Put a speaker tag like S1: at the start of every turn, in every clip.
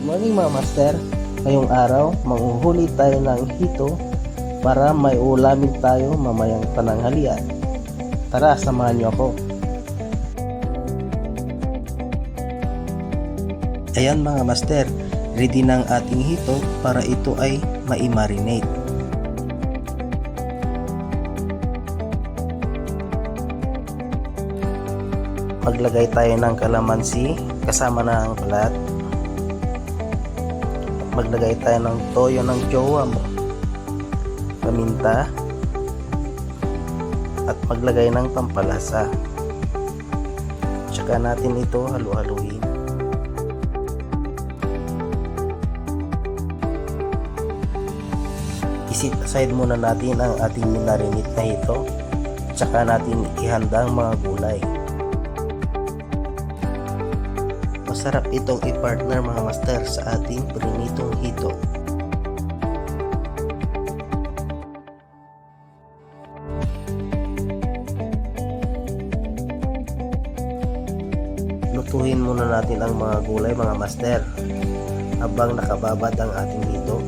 S1: Morning mga master, ngayong araw manghuhuli tayo ng hito para may ulamin tayo mamayang pananghalian. Tara, samahan niyo ako. Ayan mga master, ready na ang ating hito para ito ay mai-marinate. Maglagay tayo ng kalamansi kasama ng balat. Maglagay tayo ng toyo ng jowa mo, paminta, at maglagay ng pampalasa. Tsaka natin ito halu-haluin. I-set aside muna natin ang ating minarinate na ito. Tsaka natin ihanda ang mga gulay. Masarap itong i-partner mga master sa ating prinitong hito. Lutuin muna natin ang mga gulay mga master. Habang nakababad ang ating hito,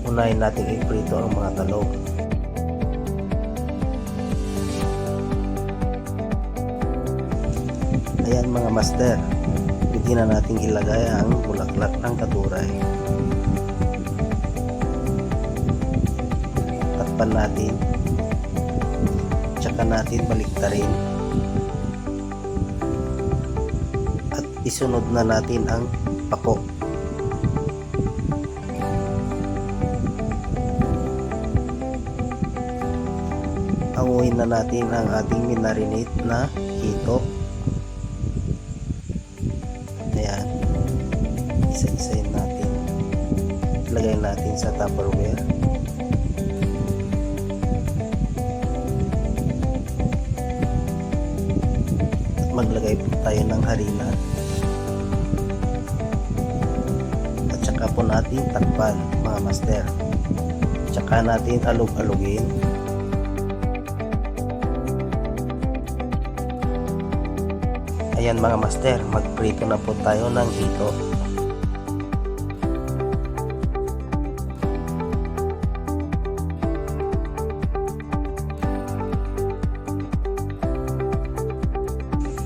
S1: unahin natin i-prito ang mga talong. Ayan mga master, hindi na natin ilagay ang bulaklak ng katuray. Takpan natin, tsaka natin baliktarin, at isunod na natin ang pako. Anguhin na natin ang ating minarinate na hito. Ayan, isa-isayin natin, ilagay natin sa Tupperware. At maglagay po tayo ng harina, at saka po natin takpan mga master. Tsaka natin alug-alugin. Ayan mga master, magprito na po tayo ng hito.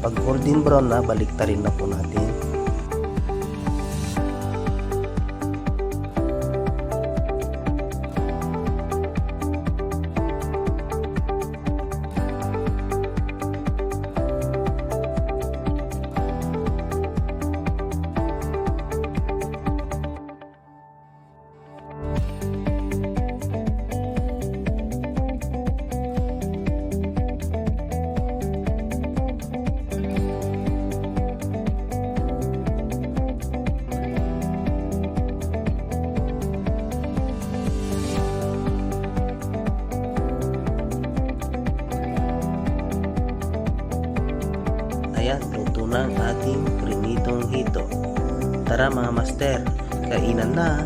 S1: Pag golden brown na, baliktarin na po natin. Ayan, luto na ang ating prinitong hito. Tara mga master, kainan na!